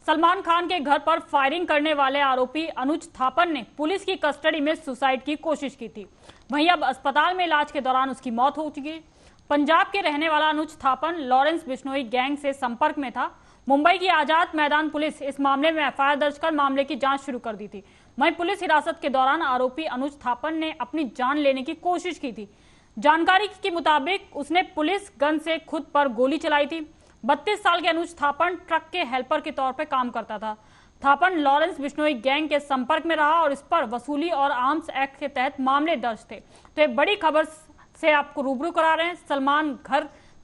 सलमान खान के घर पर फायरिंग करने वाले आरोपी अनुज थापन ने पुलिस की कस्टडी में सुसाइड की कोशिश की थी। वहीं अब अस्पताल में इलाज के दौरान उसकी मौत हो चुकी है। पंजाब के रहने वाला अनुज थापन लॉरेंस बिश्नोई गैंग से संपर्क में था। मुंबई की आजाद मैदान पुलिस इस मामले में एफआईआर दर्ज कर मामले की जांच शुरू कर दी थी। वहीं पुलिस हिरासत के दौरान आरोपी अनुज थापन ने अपनी जान लेने की कोशिश की थी। जानकारी के मुताबिक उसने पुलिस गन से खुद पर गोली चलाई थी। 32 साल के अनुज थापन ट्रक के हेल्पर के तौर पर काम करता था। थापन लॉरेंस बिश्नोई गैंग के संपर्क में रहा और इस पर वसूली और आर्म्स एक्ट के तहत मामले दर्ज थे। तो एक बड़ी खबर से आपको रूबरू करा रहे हैं। सलमान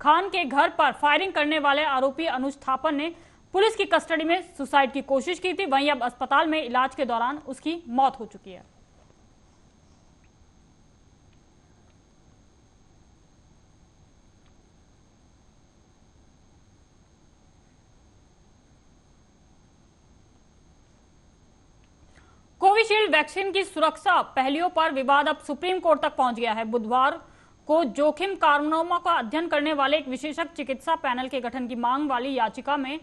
खान के घर पर फायरिंग करने वाले आरोपी अनुज थापन ने पुलिस की कस्टडी में सुसाइड की कोशिश की थी। वहीं अब अस्पताल में इलाज के दौरान उसकी मौत हो चुकी है। कोविशील्ड वैक्सीन की सुरक्षा पहलुओं पर विवाद अब सुप्रीम कोर्ट तक पहुंच गया है। बुधवार को जोखिम कारणों का अध्ययन करने वाले एक विशेषज्ञ चिकित्सा पैनल के गठन की मांग वाली याचिका में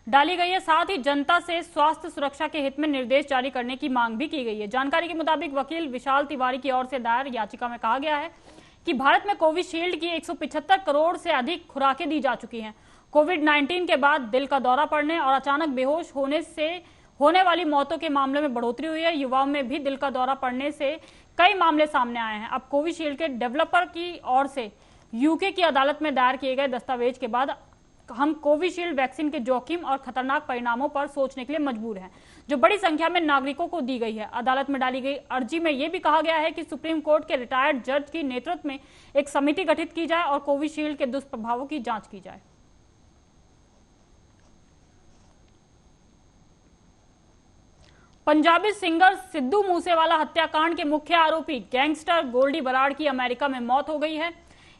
डाली गई है। साथ ही जनता से स्वास्थ्य सुरक्षा के हित में निर्देश जारी करने की मांग भी की गई है। जानकारी के मुताबिक वकील विशाल तिवारी की ओर से दायर याचिका में कहा गया है कि भारत में कोविशील्ड की 175 करोड़ से अधिक खुराकें दी जा चुकी हैं। कोविड-19 के बाद दिल का दौरा पड़ने और अचानक बेहोश होने से होने वाली मौतों के मामले में बढ़ोतरी हुई है। युवाओं में भी दिल का दौरा पड़ने से कई मामले सामने आए हैं। अब कोविशील्ड के डेवलपर की ओर से यूके की अदालत में दायर किए गए दस्तावेज के बाद हम कोविशील्ड वैक्सीन के जोखिम और खतरनाक परिणामों पर सोचने के लिए मजबूर हैं, जो बड़ी संख्या में नागरिकों को दी गई है। अदालत में डाली गई अर्जी में यह भी कहा गया है कि सुप्रीम कोर्ट के रिटायर्ड जज की नेतृत्व में एक समिति गठित की जाए और कोविशील्ड के दुष्प्रभावों की जांच की जाए। पंजाबी सिंगर सिद्धू मूसेवाला हत्याकांड के मुख्य आरोपी गैंगस्टर गोल्डी बराड़ की अमेरिका में मौत हो गई है।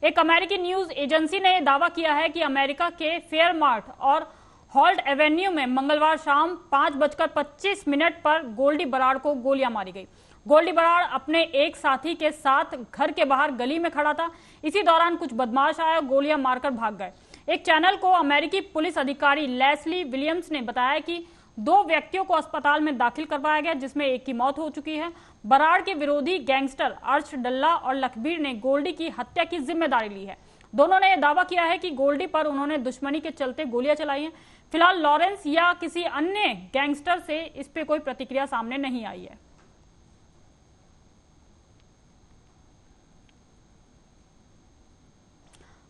एक अमेरिकी न्यूज एजेंसी ने दावा किया है कि अमेरिका के फेयरमार्ट और हॉल्ट एवेन्यू में मंगलवार शाम 5:25 पर गोल्डी बराड़ को गोलियां मारी गई। गोल्डी बराड़ अपने एक साथी के साथ घर के बाहर गली में खड़ा था। इसी दौरान कुछ बदमाश आए और गोलियां मारकर भाग गए। एक चैनल को अमेरिकी पुलिस अधिकारी लेस्ली विलियम्स ने बताया कि 2 व्यक्तियों को अस्पताल में दाखिल करवाया गया, जिसमें एक की मौत हो चुकी है। बराड़ के विरोधी गैंगस्टर अर्श डल्ला और लखबीर ने गोल्डी की हत्या की जिम्मेदारी ली है। दोनों ने यह दावा किया है कि गोल्डी पर उन्होंने दुश्मनी के चलते गोलियां चलाई हैं। फिलहाल लॉरेंस या किसी अन्य गैंगस्टर से इस पे कोई प्रतिक्रिया सामने नहीं आई है।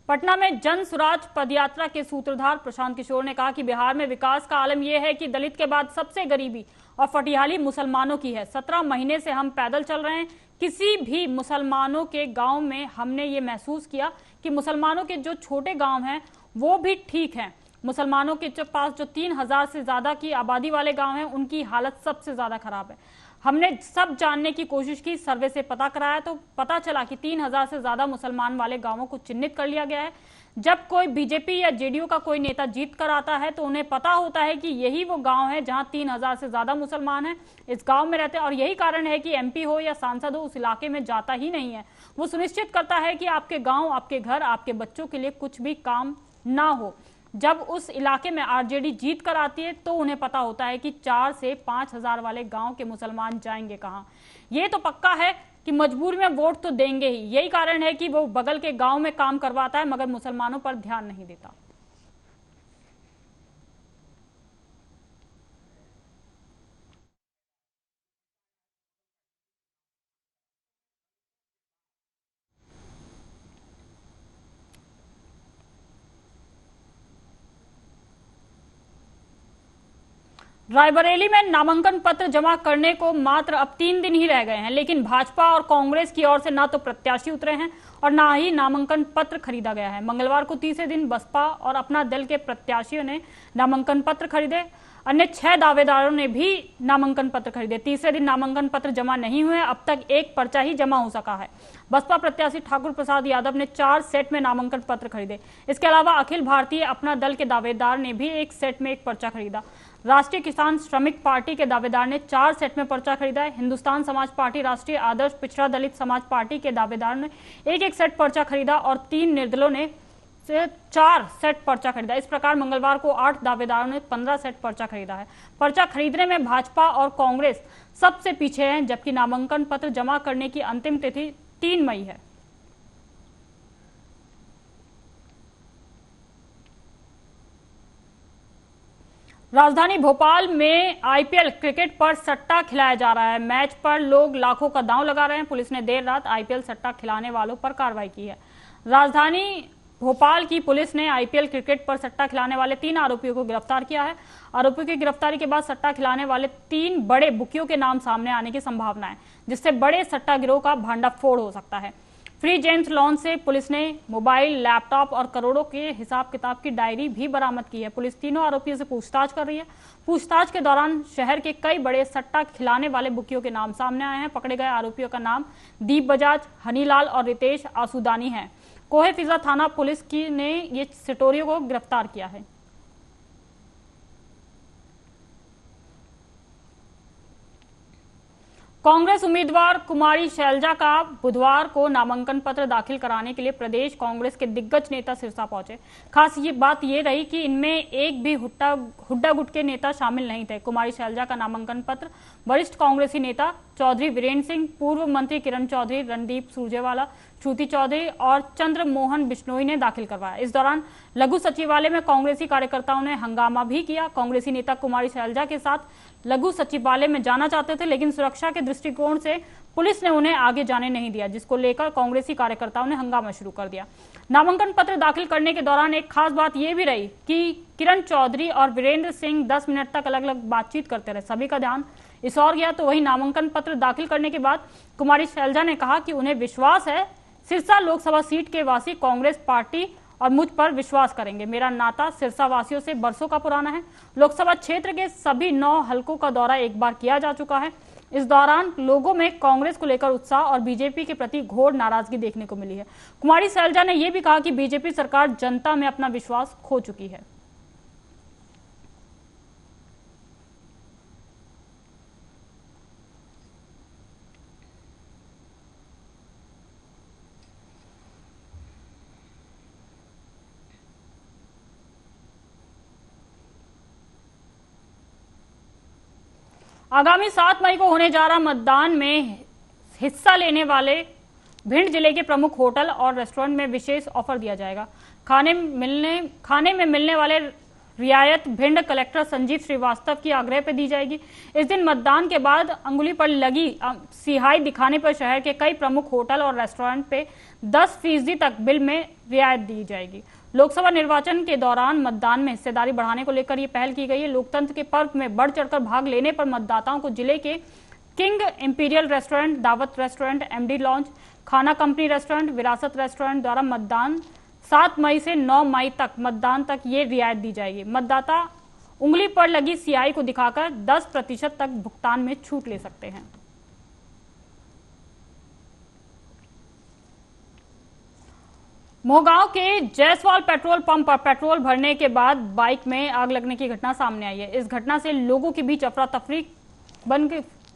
पटना में जन सुराज पदयात्रा के सूत्रधार प्रशांत किशोर ने कहा कि बिहार में विकास का आलम यह है कि दलित के बाद सबसे गरीबी और फटिहाली मुसलमानों की है। 17 महीने से हम पैदल चल रहे हैं। किसी भी मुसलमानों के गांव में हमने ये महसूस किया कि मुसलमानों के जो छोटे गांव हैं वो भी ठीक हैं। मुसलमानों के पास जो 3000 से ज्यादा की आबादी वाले गांव हैं उनकी हालत सबसे ज्यादा खराब है। हमने सब जानने की कोशिश की, सर्वे से पता कराया तो पता चला कि 3000 से ज्यादा मुसलमान वाले गांवों को चिन्हित कर लिया गया है। जब कोई बीजेपी या जेडीयू का कोई नेता जीत कर आता है तो उन्हें पता होता है कि यही वो गांव है जहां 3000 से ज्यादा मुसलमान हैं, इस गांव में रहते हैं। और यही कारण है कि एमपी हो या सांसद हो उस इलाके में जाता ही नहीं है। वो सुनिश्चित करता है कि आपके गाँव, आपके घर, आपके बच्चों के लिए कुछ भी काम ना हो। जब उस इलाके में आरजेडी जीत कर आती है तो उन्हें पता होता है कि 4 से 5000 वाले गांव के मुसलमान जाएंगे कहां। ये तो पक्का है कि मजबूरी में वोट तो देंगे ही। यही कारण है कि वो बगल के गांव में काम करवाता है मगर मुसलमानों पर ध्यान नहीं देता। रायबरेली में नामांकन पत्र जमा करने को मात्र अब 3 दिन ही रह गए हैं, लेकिन भाजपा और कांग्रेस की ओर से ना तो प्रत्याशी उतरे हैं और ना ही नामांकन पत्र खरीदा गया है। मंगलवार को तीसरे दिन बसपा और अपना दल के प्रत्याशियों ने नामांकन पत्र खरीदे। अन्य 6 दावेदारों ने भी नामांकन पत्र खरीदे। तीसरे दिन नामांकन पत्र जमा नहीं हुए। अब तक एक पर्चा ही जमा हो सका है। बसपा प्रत्याशी ठाकुर प्रसाद यादव ने 4 सेट में नामांकन पत्र खरीदे। इसके अलावा अखिल भारतीय अपना दल के दावेदार ने भी एक सेट में एक पर्चा खरीदा। राष्ट्रीय किसान श्रमिक पार्टी के दावेदार ने 4 सेट में पर्चा खरीदा है। हिंदुस्तान समाज पार्टी, राष्ट्रीय आदर्श पिछड़ा दलित समाज पार्टी के दावेदार ने एक एक सेट पर्चा खरीदा और 3 निर्दलों ने से 4 सेट पर्चा खरीदा। इस प्रकार मंगलवार को 8 दावेदारों ने 15 सेट पर्चा खरीदा है। पर्चा खरीदने में भाजपा और कांग्रेस सबसे पीछे हैं, जबकि नामांकन पत्र जमा करने की अंतिम तिथि 3 मई है। राजधानी भोपाल में आईपीएल क्रिकेट पर सट्टा खिलाया जा रहा है। मैच पर लोग लाखों का दांव लगा रहे हैं। पुलिस ने देर रात आईपीएल सट्टा खिलाने वालों पर कार्रवाई की है। राजधानी भोपाल की पुलिस ने आईपीएल क्रिकेट पर सट्टा खिलाने वाले 3 आरोपियों को गिरफ्तार किया है। आरोपियों की गिरफ्तारी के बाद सट्टा खिलाने वाले 3 बड़े बुकियों के नाम सामने आने की संभावना है, जिससे बड़े सट्टा गिरोह का भांडाफोड़ हो सकता है। फ्री जेम्स लॉन से पुलिस ने मोबाइल, लैपटॉप और करोड़ों के हिसाब किताब की डायरी भी बरामद की है। पुलिस तीनों आरोपियों से पूछताछ कर रही है। पूछताछ के दौरान शहर के कई बड़े सट्टा खिलाने वाले बुकियों के नाम सामने आए हैं। पकड़े गए आरोपियों का नाम दीप बजाज, हनीलाल और रितेश आसूदानी है। कोहे फिजा थाना पुलिस ने ये सिटोरियों को गिरफ्तार किया है। कांग्रेस उम्मीदवार कुमारी शैलजा का बुधवार को नामांकन पत्र दाखिल कराने के लिए प्रदेश कांग्रेस के दिग्गज नेता सिरसा पहुंचे। खास ये बात ये रही कि इनमें एक भी हुड्डा गुट के नेता शामिल नहीं थे। कुमारी शैलजा का नामांकन पत्र वरिष्ठ कांग्रेसी नेता चौधरी वीरेंद्र सिंह, पूर्व मंत्री किरण चौधरी, रणदीप सुरजेवाला, श्रुति चौधरी और चंद्र मोहन बिश्नोई ने दाखिल करवाया। इस दौरान लघु सचिवालय में कांग्रेसी कार्यकर्ताओं ने हंगामा भी किया। कांग्रेसी नेता कुमारी शैलजा के साथ लघु सचिवालय में जाना चाहते थे, लेकिन सुरक्षा के दृष्टिकोण से पुलिस ने उन्हें आगे जाने नहीं दिया, जिसको लेकर कांग्रेसी कार्यकर्ताओं ने हंगामा शुरू कर दिया। नामांकन पत्र दाखिल करने के दौरान एक खास बात यह भी रही कि किरण चौधरी और वीरेंद्र सिंह 10 मिनट तक अलग अलग बातचीत करते रहे। सभी का ध्यान इस ओर गया तो वही नामांकन पत्र दाखिल करने के बाद कुमारी शैलजा ने कहा कि उन्हें विश्वास है सिरसा लोकसभा सीट के वासी कांग्रेस पार्टी और मुझ पर विश्वास करेंगे। मेरा नाता सिरसा वासियों से बरसों का पुराना है। लोकसभा क्षेत्र के सभी 9 हलकों का दौरा एक बार किया जा चुका है। इस दौरान लोगों में कांग्रेस को लेकर उत्साह और बीजेपी के प्रति घोर नाराजगी देखने को मिली है। कुमारी शैलजा ने यह भी कहा कि बीजेपी सरकार जनता में अपना विश्वास खो चुकी है। आगामी 7 मई को होने जा रहा मतदान में हिस्सा लेने वाले भिंड जिले के प्रमुख होटल और रेस्टोरेंट में विशेष ऑफर दिया जाएगा। खाने में मिलने वाले रियायत भिंड कलेक्टर संजीव श्रीवास्तव की आग्रह पर दी जाएगी। इस दिन मतदान के बाद अंगुली पर लगी सिहाई दिखाने पर शहर के कई प्रमुख होटल और रेस्टोरेंट पे 10% तक बिल में रियायत दी जाएगी। लोकसभा निर्वाचन के दौरान मतदान में हिस्सेदारी बढ़ाने को लेकर ये पहल की गई है। लोकतंत्र के पर्व में बढ़ चढ़कर भाग लेने पर मतदाताओं को जिले के किंग इंपीरियल रेस्टोरेंट, दावत रेस्टोरेंट, एमडी लॉन्ज, खाना कंपनी रेस्टोरेंट, विरासत रेस्टोरेंट द्वारा मतदान 7 मई से 9 मई तक मतदान तक ये रियायत दी जाएगी। मतदाता उंगली पर लगी सियाई को दिखाकर 10% तक भुगतान में छूट ले सकते हैं। मोहगांव के जयसवाल पेट्रोल पंप पर पेट्रोल भरने के बाद बाइक में आग लगने की घटना सामने आई है। इस घटना से लोगों के बीच अफरा तफरी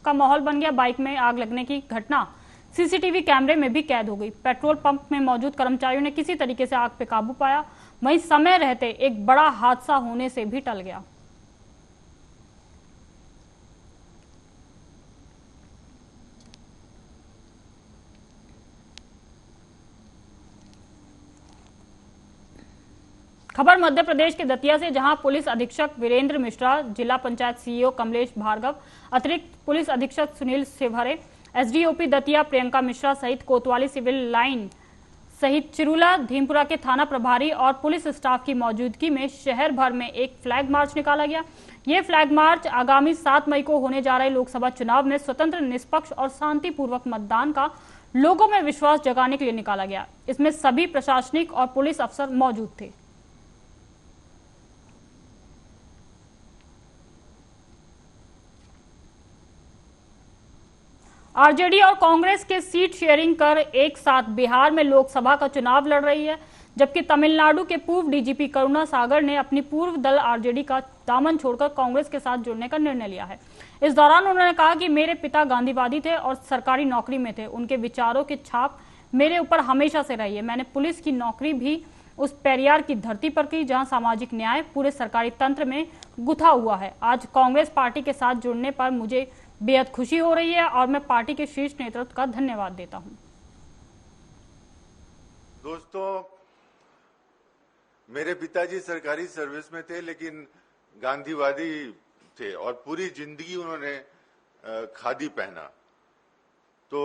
का माहौल बन गया। बाइक में आग लगने की घटना सीसीटीवी कैमरे में भी कैद हो गई। पेट्रोल पंप में मौजूद कर्मचारियों ने किसी तरीके से आग पे काबू पाया। वहीं समय रहते एक बड़ा हादसा होने से भी टल गया। खबर मध्य प्रदेश के दतिया से, जहां पुलिस अधीक्षक वीरेंद्र मिश्रा, जिला पंचायत सीईओ कमलेश भार्गव, अतिरिक्त पुलिस अधीक्षक सुनील सेभरे, एसडीओपी दतिया प्रियंका मिश्रा सहित कोतवाली सिविल लाइन सहित चिरुला धीमपुरा के थाना प्रभारी और पुलिस स्टाफ की मौजूदगी में शहर भर में एक फ्लैग मार्च निकाला गया। ये फ्लैग मार्च आगामी 7 मई को होने जा रहे लोकसभा चुनाव में स्वतंत्र, निष्पक्ष और शांतिपूर्वक मतदान का लोगों में विश्वास जगाने के लिए निकाला गया। इसमें सभी प्रशासनिक और पुलिस अफसर मौजूद थे। आरजेडी और कांग्रेस के सीट शेयरिंग कर एक साथ बिहार में लोकसभा का चुनाव लड़ रही है, जबकि तमिलनाडु के पूर्व डीजीपी करुणा सागर ने अपनी पूर्व दल आरजेडी का दामन छोड़कर कांग्रेस के साथ जुड़ने का निर्णय लिया है। इस दौरान उन्होंने कहा कि मेरे पिता गांधीवादी थे और सरकारी नौकरी में थे। उनके विचारों की छाप मेरे ऊपर हमेशा से रही है। मैंने पुलिस की नौकरी भी उस पेरियार की धरती पर की जहां सामाजिक न्याय पूरे सरकारी तंत्र में गुथा हुआ है। आज कांग्रेस पार्टी के साथ जुड़ने पर मुझे बेहद खुशी हो रही है और मैं पार्टी के शीर्ष नेतृत्व का धन्यवाद देता हूं। दोस्तों, मेरे पिताजी सरकारी सर्विस में थे, लेकिन गांधीवादी थे और पूरी जिंदगी उन्होंने खादी पहना। तो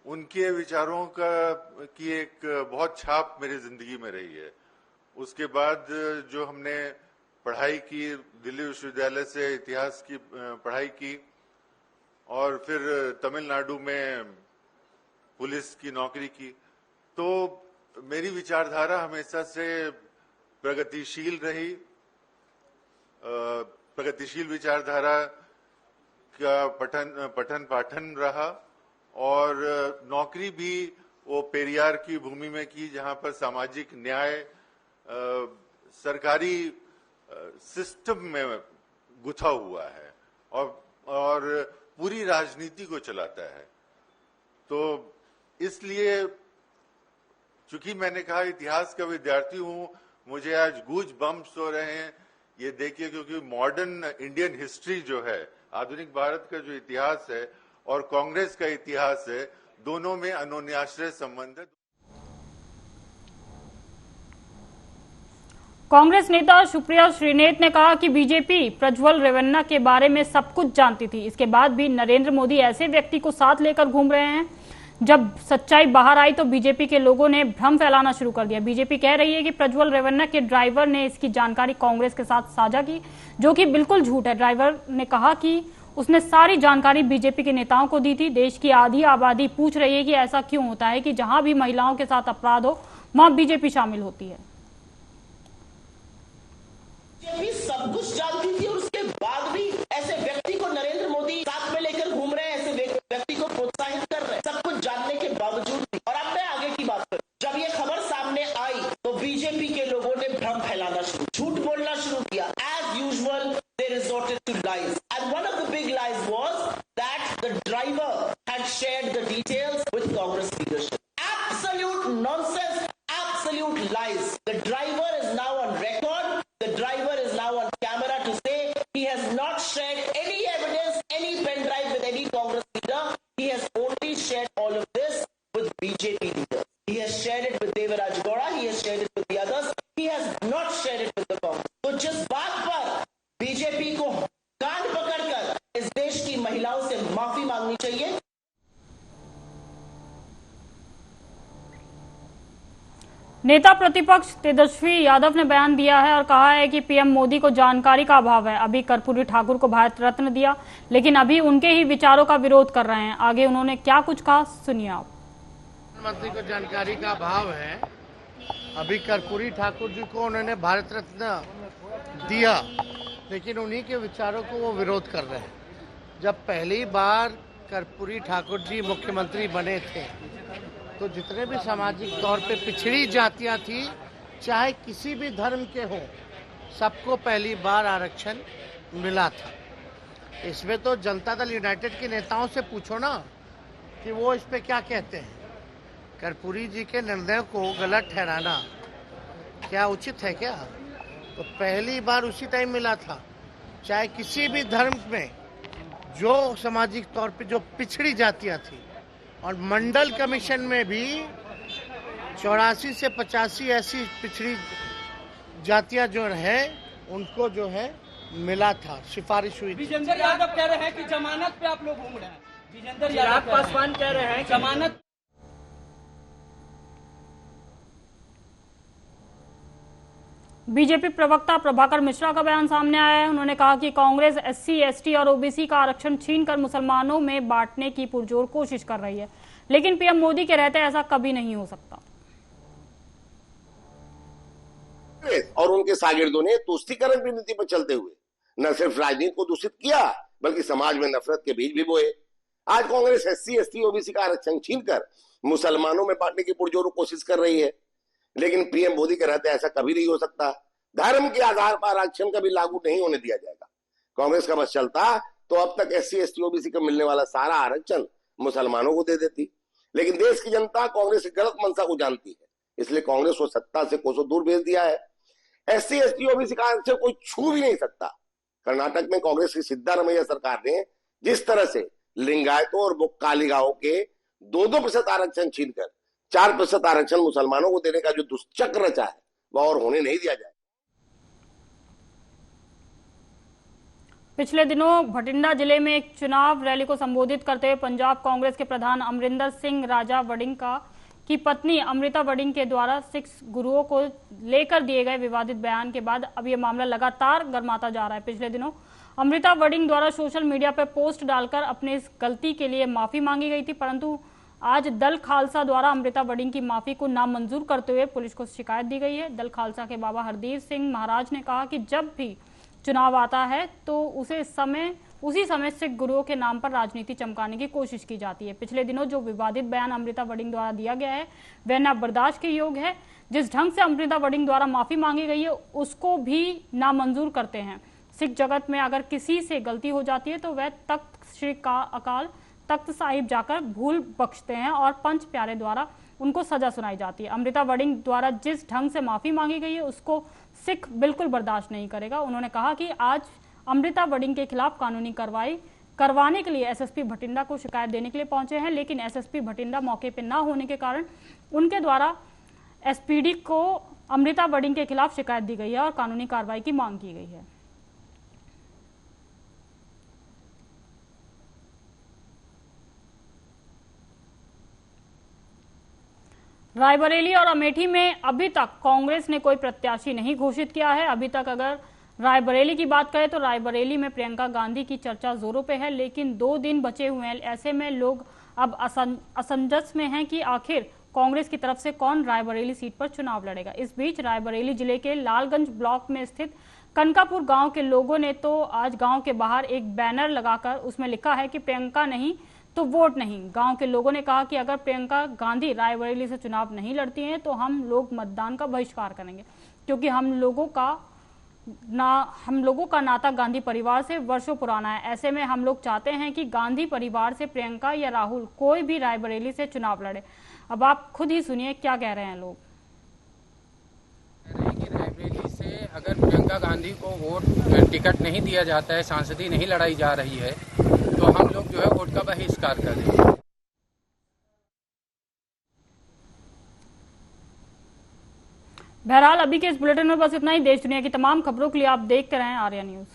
उनके विचारों की एक बहुत छाप मेरी जिंदगी में रही है। उसके बाद जो हमने पढ़ाई की, दिल्ली विश्वविद्यालय से इतिहास की पढ़ाई की और फिर तमिलनाडु में पुलिस की नौकरी की, तो मेरी विचारधारा हमेशा से प्रगतिशील रही। प्रगतिशील विचारधारा का पठन पाठन रहा और नौकरी भी वो पेरियार की भूमि में की, जहां पर सामाजिक न्याय सरकारी सिस्टम में गुथा हुआ है और पूरी राजनीति को चलाता है। तो इसलिए चूंकि मैंने कहा इतिहास का विद्यार्थी हूं, मुझे आज गूज बम्प्स हो रहे हैं ये देखिए, क्योंकि मॉडर्न इंडियन हिस्ट्री जो है, आधुनिक भारत का जो इतिहास है और कांग्रेस का इतिहास है, दोनों में अन्योन्याश्रय संबंध है। कांग्रेस नेता सुप्रिया श्रीनेत ने कहा कि बीजेपी प्रज्वल रेवन्ना के बारे में सब कुछ जानती थी, इसके बाद भी नरेंद्र मोदी ऐसे व्यक्ति को साथ लेकर घूम रहे हैं। जब सच्चाई बाहर आई तो बीजेपी के लोगों ने भ्रम फैलाना शुरू कर दिया। बीजेपी कह रही है कि प्रज्वल रेवन्ना के ड्राइवर ने इसकी जानकारी कांग्रेस के साथ साझा की, जो कि बिल्कुल झूठ है। ड्राइवर ने कहा कि उसने सारी जानकारी बीजेपी के नेताओं को दी थी। देश की आधी आबादी पूछ रही है कि ऐसा क्यों होता है कि जहां भी महिलाओं के साथ अपराध हो वहां बीजेपी शामिल होती है। बीजेपी सब कुछ जानती थी और उसके बाद भी ऐसे व्यक्ति को नरेंद्र मोदी साथ में लेकर घूम रहे हैं, ऐसे व्यक्ति को प्रोत्साहित कर रहे हैं, सब कुछ जानने के बावजूद भी। और अब मैं आगे की बात करूं, जब ये खबर सामने आई तो बीजेपी के लोगों ने भ्रम फैलाना शुरू, झूठ बोलना शुरू किया। As usual they resorted to lies, and one of the big lies was that the driver had shared the details with Congress leadership. Absolute nonsense, absolute lies. The driver is now on record, the driver is now on camera to say he has not shared any evidence, any pen drive with any Congress leader. He has only shared all of this with BJP leaders. He has shared it with Devaraj Gowda, he has shared it with the others, he has not shared it with the Congress. तो जिस बात पर BJP को कान पकड़कर इस देश की महिलाओं से माफी मांगनी चाहिए। नेता प्रतिपक्ष तेजस्वी यादव ने बयान दिया है और कहा है कि पीएम मोदी को जानकारी का अभाव है। अभी कर्पूरी ठाकुर को भारत रत्न दिया, लेकिन अभी उनके ही विचारों का विरोध कर रहे हैं। आगे उन्होंने क्या कुछ कहा, सुनिए आप। प्रधानमंत्री को जानकारी का अभाव है। अभी कर्पूरी ठाकुर जी को उन्होंने भारत रत्न दिया, लेकिन उन्हीं के विचारों को वो विरोध कर रहे हैं। जब पहली बार कर्पूरी ठाकुर जी मुख्यमंत्री बने थे तो जितने भी सामाजिक तौर पे पिछड़ी जातियां थी, चाहे किसी भी धर्म के हों, सबको पहली बार आरक्षण मिला था। इसमें तो जनता दल यूनाइटेड के नेताओं से पूछो ना कि वो इस पे क्या कहते हैं। कर्पूरी जी के निर्णय को गलत ठहराना क्या उचित है क्या? तो पहली बार उसी टाइम मिला था। चाहे किसी भी धर्म में जो सामाजिक तौर पे जो पिछड़ी जातियां थी, और मंडल कमीशन में भी 84 से 85 ऐसी पिछड़ी जातियां जो है उनको जो है मिला था, सिफारिश हुई थी। विजेंद्र यादव कह रहे हैं कि जमानत पे आप लोग घूम रहे हैं। विजेंद्र यादव पासवान कह रहे हैं जमानत। बीजेपी प्रवक्ता प्रभाकर मिश्रा का बयान सामने आया है। उन्होंने कहा कि कांग्रेस एससी, एसटी और ओबीसी का आरक्षण छीनकर मुसलमानों में बांटने की पुरजोर कोशिश कर रही है, लेकिन पीएम मोदी के रहते ऐसा कभी नहीं हो सकता। और उनके शागिर्दों ने तुष्टीकरण की नीति पर चलते हुए न सिर्फ राजनीति को दूषित किया, बल्कि समाज में नफरत के बीज भी बोए। आज कांग्रेस एससी, एसटी, ओबीसी का आरक्षण छीनकर मुसलमानों में बांटने की पुरजोर कोशिश कर रही है, लेकिन पीएम मोदी के रहते ऐसा कभी नहीं हो सकता। धर्म के आधार पर आरक्षण कभी लागू नहीं होने दिया जाएगा। कांग्रेस का बस चलता तो अब तक एससी, एसटी, ओबीसी को मिलने वाला सारा आरक्षण मुसलमानों को दे देती, लेकिन देश की जनता कांग्रेस की गलत मंशा को जानती है, इसलिए कांग्रेस को सत्ता से कोसों दूर भेज दिया है। SC ST OBC का आरक्षण कोई छू भी नहीं सकता। कर्नाटक में कांग्रेस की सिद्धारमैया सरकार ने जिस तरह से लिंगायतों और कालीगांवों के 2% आरक्षण छीनकर 4% आरक्षण मुसलमानों को देने का जो दुष्चक्र रचा है वह और होने नहीं दिया जाए। पिछले दिनों भटिंडा जिले में एक चुनाव रैली को संबोधित करते हुए पंजाब कांग्रेस के प्रधान अमरिंदर सिंह राजा वड़िंग की पत्नी अमृता वड़िंग के द्वारा सिख गुरुओं को लेकर दिए गए विवादित बयान के बाद अब यह मामला लगातार गर्माता जा रहा है। पिछले दिनों अमृता वड़िंग द्वारा सोशल मीडिया पर पोस्ट डालकर अपने इस गलती के लिए माफी मांगी गई थी, परंतु आज दल खालसा द्वारा अमृता वड़िंग की माफी को नामंजूर करते हुए पुलिस को शिकायत दी गई है। दल खालसा के बाबा हरदीप सिंह महाराज ने कहा कि जब भी चुनाव आता है तो उसी समय सिख गुरुओं के नाम पर राजनीति चमकाने की कोशिश की जाती है। पिछले दिनों जो विवादित बयान अमृता वड़िंग द्वारा दिया गया है वह न बर्दाश्त के योग्य है। जिस ढंग से अमृता वड़िंग द्वारा माफी मांगी गई है उसको भी नामंजूर करते हैं। सिख जगत में अगर किसी से गलती हो जाती है तो वह तख्त श्री अकाल तख्त साहिब जाकर भूल बख्शते हैं और पंच प्यारे द्वारा उनको सजा सुनाई जाती है। अमृता वड़िंग द्वारा जिस ढंग से माफी मांगी गई है उसको सिख बिल्कुल बर्दाश्त नहीं करेगा। उन्होंने कहा कि आज अमृता वड़िंग के खिलाफ कानूनी कार्रवाई करवाने के लिए SSP भटिंडा को शिकायत देने के लिए पहुंचे हैं, लेकिन SSP भटिंडा मौके पर न होने के कारण उनके द्वारा SPD को अमृता वड़िंग के खिलाफ शिकायत दी गई है और कानूनी कार्रवाई की मांग की गई है। रायबरेली और अमेठी में अभी तक कांग्रेस ने कोई प्रत्याशी नहीं घोषित किया है। अभी तक अगर रायबरेली की बात करें तो रायबरेली में प्रियंका गांधी की चर्चा जोरों पे है, लेकिन 2 दिन बचे हुए हैं। ऐसे में लोग अब असमंजस में हैं कि आखिर कांग्रेस की तरफ से कौन रायबरेली सीट पर चुनाव लड़ेगा। इस बीच रायबरेली जिले के लालगंज ब्लॉक में स्थित कनकापुर गांव के लोगों ने तो आज गांव के बाहर एक बैनर लगाकर उसमें लिखा है कि प्रियंका नहीं तो वोट नहीं। गांव के लोगों ने कहा कि अगर प्रियंका गांधी रायबरेली से चुनाव नहीं लड़ती हैं तो हम लोग मतदान का बहिष्कार करेंगे, क्योंकि हम लोगों का नाता गांधी परिवार से वर्षों पुराना है। ऐसे में हम लोग चाहते हैं कि गांधी परिवार से प्रियंका या राहुल कोई भी रायबरेली से चुनाव लड़े। अब आप खुद ही सुनिए क्या कह रहे हैं लोग। रायबरेली से अगर प्रियंका गांधी को वोट टिकट नहीं दिया जाता है, सांसदी नहीं लड़ाई जा रही है, तो हम लोग जो है वोट का बहिष्कार करेंगे। बहरहाल अभी के इस बुलेटिन में बस इतना ही। देश दुनिया की तमाम खबरों के लिए आप देखते रहें आर्या न्यूज।